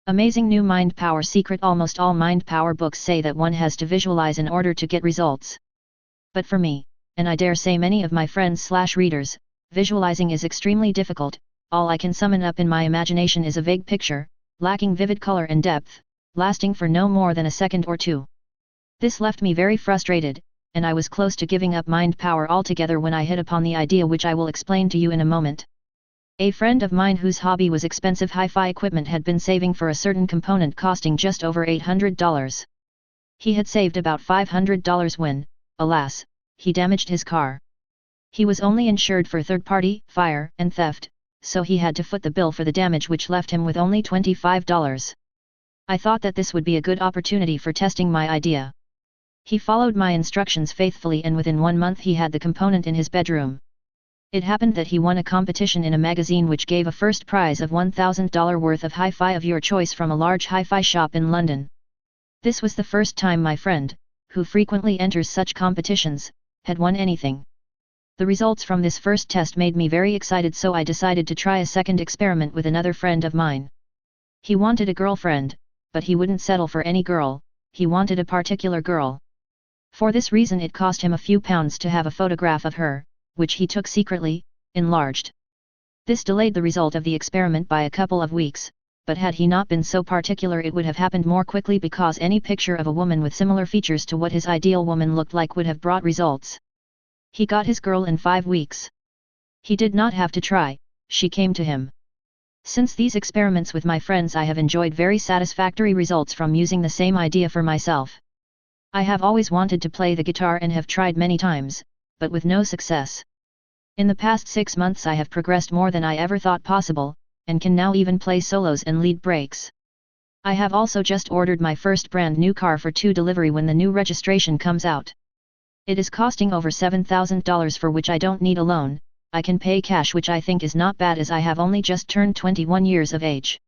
Amazing new mind power secret. Almost all mind power books say that one has to visualize in order to get results. But for me, and I dare say many of my friends/readers, visualizing is extremely difficult. All I can summon up in my imagination is a vague picture, lacking vivid color and depth, lasting for no more than a second or two. This left me very frustrated, and I was close to giving up mind power altogether when I hit upon the idea which I will explain to you in a moment. A friend of mine whose hobby was expensive hi-fi equipment had been saving for a certain component costing just over $800. He had saved about $500 when, alas, he damaged his car. He was only insured for third-party, fire, and theft, so he had to foot the bill for the damage, which left him with only $25. I thought that this would be a good opportunity for testing my idea. He followed my instructions faithfully, and within 1 month he had the component in his bedroom. It happened that he won a competition in a magazine which gave a first prize of $1,000 worth of hi-fi of your choice from a large hi-fi shop in London. This was the first time my friend, who frequently enters such competitions, had won anything. The results from this first test made me very excited, so I decided to try a second experiment with another friend of mine. He wanted a girlfriend, but he wouldn't settle for any girl, he wanted a particular girl. For this reason it cost him a few pounds to have a photograph of her, which he took secretly, enlarged. This delayed the result of the experiment by a couple of weeks, but had he not been so particular it would have happened more quickly, because any picture of a woman with similar features to what his ideal woman looked like would have brought results. He got his girl in 5 weeks. He did not have to try, she came to him. Since these experiments with my friends, I have enjoyed very satisfactory results from using the same idea for myself. I have always wanted to play the guitar and have tried many times, but with no success. In the past 6 months I have progressed more than I ever thought possible, and can now even play solos and lead breaks. I have also just ordered my first brand new car for delivery when the new registration comes out. It is costing over $7,000, for which I don't need a loan. I can pay cash, which I think is not bad as I have only just turned 21 years of age.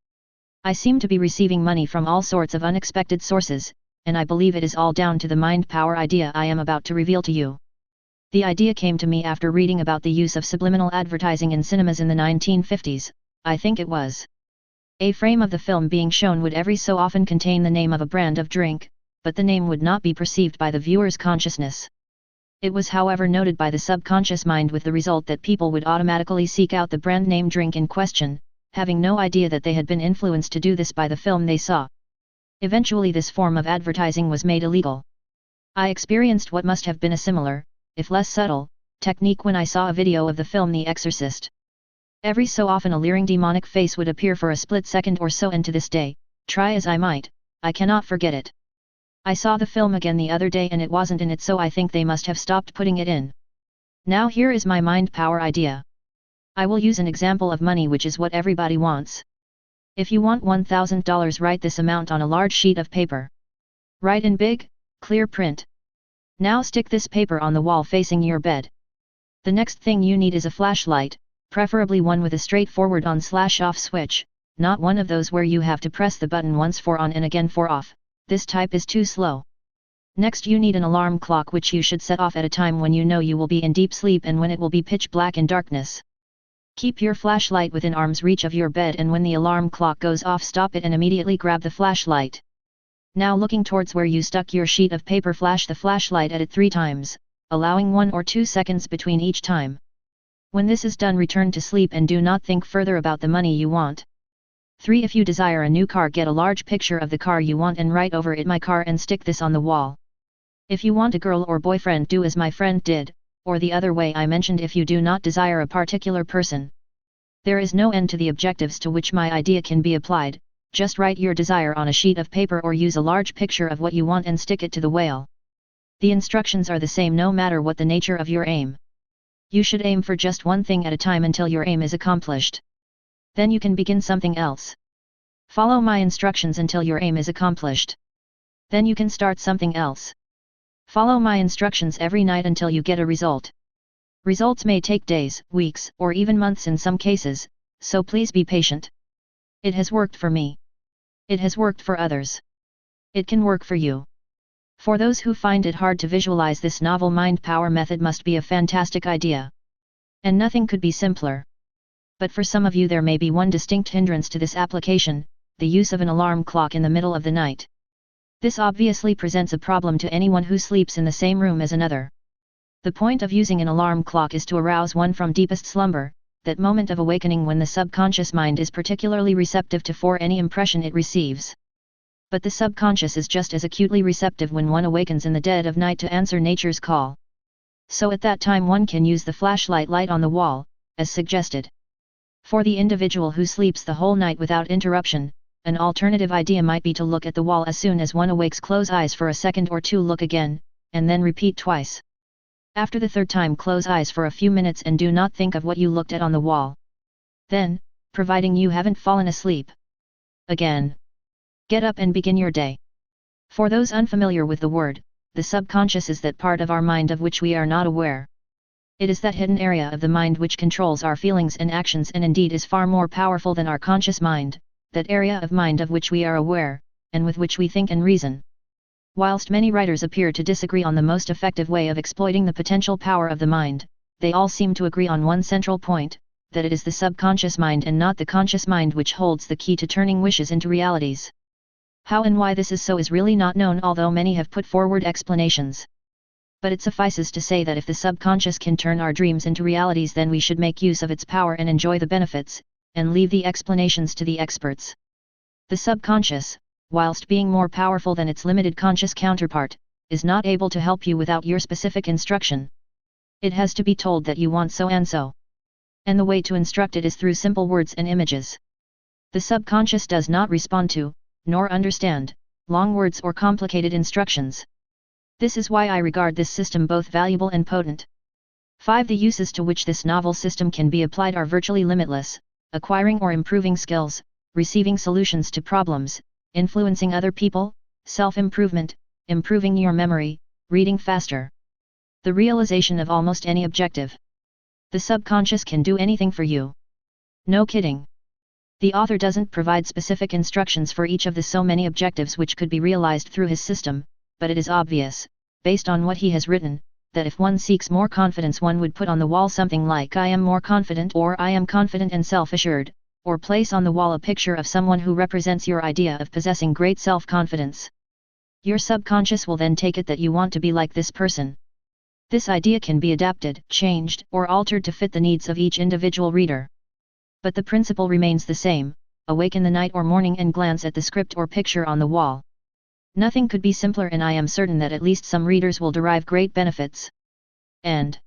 I seem to be receiving money from all sorts of unexpected sources, and I believe it is all down to the mind power idea I am about to reveal to you. The idea came to me after reading about the use of subliminal advertising in cinemas in the 1950s, I think it was. A frame of the film being shown would every so often contain the name of a brand of drink, but the name would not be perceived by the viewer's consciousness. It was however noted by the subconscious mind, with the result that people would automatically seek out the brand name drink in question, having no idea that they had been influenced to do this by the film they saw. Eventually this form of advertising was made illegal. I experienced what must have been a similar, if less subtle, technique when I saw a video of the film The Exorcist. Every so often a leering demonic face would appear for a split second or so, and to this day, try as I might, I cannot forget it. I saw the film again the other day and it wasn't in it, so I think they must have stopped putting it in. Now here is my mind power idea. I will use an example of money, which is what everybody wants. If you want $1,000, write this amount on a large sheet of paper. Write in big, clear print. Now stick this paper on the wall facing your bed. The next thing you need is a flashlight, preferably one with a straightforward on/off switch, not one of those where you have to press the button once for on and again for off. This type is too slow. Next you need an alarm clock, which you should set off at a time when you know you will be in deep sleep and when it will be pitch black in darkness. Keep your flashlight within arm's reach of your bed, and when the alarm clock goes off, stop it and immediately grab the flashlight. Now looking towards where you stuck your sheet of paper, flash the flashlight at it 3 times, allowing 1 or 2 seconds between each time. When this is done, return to sleep and do not think further about the money you want. 3. If you desire a new car, get a large picture of the car you want and write over it "my car" and stick this on the wall. If you want a girl or boyfriend, do as my friend did, or the other way I mentioned if you do not desire a particular person. There is no end to the objectives to which my idea can be applied. Just write your desire on a sheet of paper or use a large picture of what you want and stick it to the wall. The instructions are the same no matter what the nature of your aim. You should aim for just one thing at a time until your aim is accomplished. Then you can begin something else. Follow my instructions until your aim is accomplished. Then you can start something else. Follow my instructions every night until you get a result. Results may take days, weeks, or even months in some cases, so please be patient. It has worked for me. It has worked for others. It can work for you. For those who find it hard to visualize, this novel mind power method must be a fantastic idea. And nothing could be simpler. But for some of you there may be one distinct hindrance to this application, the use of an alarm clock in the middle of the night. This obviously presents a problem to anyone who sleeps in the same room as another. The point of using an alarm clock is to arouse one from deepest slumber, that moment of awakening when the subconscious mind is particularly receptive to for any impression it receives. But the subconscious is just as acutely receptive when one awakens in the dead of night to answer nature's call. So at that time one can use the flashlight light on the wall, as suggested. For the individual who sleeps the whole night without interruption, an alternative idea might be to look at the wall as soon as one awakes, close eyes for a second or two, look again, and then repeat twice. After the third time, close eyes for a few minutes and do not think of what you looked at on the wall. Then, providing you haven't fallen asleep again, get up and begin your day. For those unfamiliar with the word, the subconscious is that part of our mind of which we are not aware. It is that hidden area of the mind which controls our feelings and actions, and indeed is far more powerful than our conscious mind, that area of mind of which we are aware, and with which we think and reason. Whilst many writers appear to disagree on the most effective way of exploiting the potential power of the mind, they all seem to agree on one central point, that it is the subconscious mind and not the conscious mind which holds the key to turning wishes into realities. How and why this is so is really not known, although many have put forward explanations. But it suffices to say that if the subconscious can turn our dreams into realities, then we should make use of its power and enjoy the benefits, and leave the explanations to the experts. The subconscious, whilst being more powerful than its limited conscious counterpart, is not able to help you without your specific instruction. It has to be told that you want so and so. And the way to instruct it is through simple words and images. The subconscious does not respond to, nor understand, long words or complicated instructions. This is why I regard this system both valuable and potent. 5. The uses to which this novel system can be applied are virtually limitless: acquiring or improving skills, receiving solutions to problems, influencing other people, self-improvement, improving your memory, reading faster. The realization of almost any objective. The subconscious can do anything for you. No kidding. The author doesn't provide specific instructions for each of the so many objectives which could be realized through his system, but it is obvious, based on what he has written, that if one seeks more confidence, one would put on the wall something like "I am more confident" or "I am confident and self-assured," or place on the wall a picture of someone who represents your idea of possessing great self-confidence. Your subconscious will then take it that you want to be like this person. This idea can be adapted, changed, or altered to fit the needs of each individual reader. But the principle remains the same: awake in the night or morning and glance at the script or picture on the wall. Nothing could be simpler, and I am certain that at least some readers will derive great benefits. And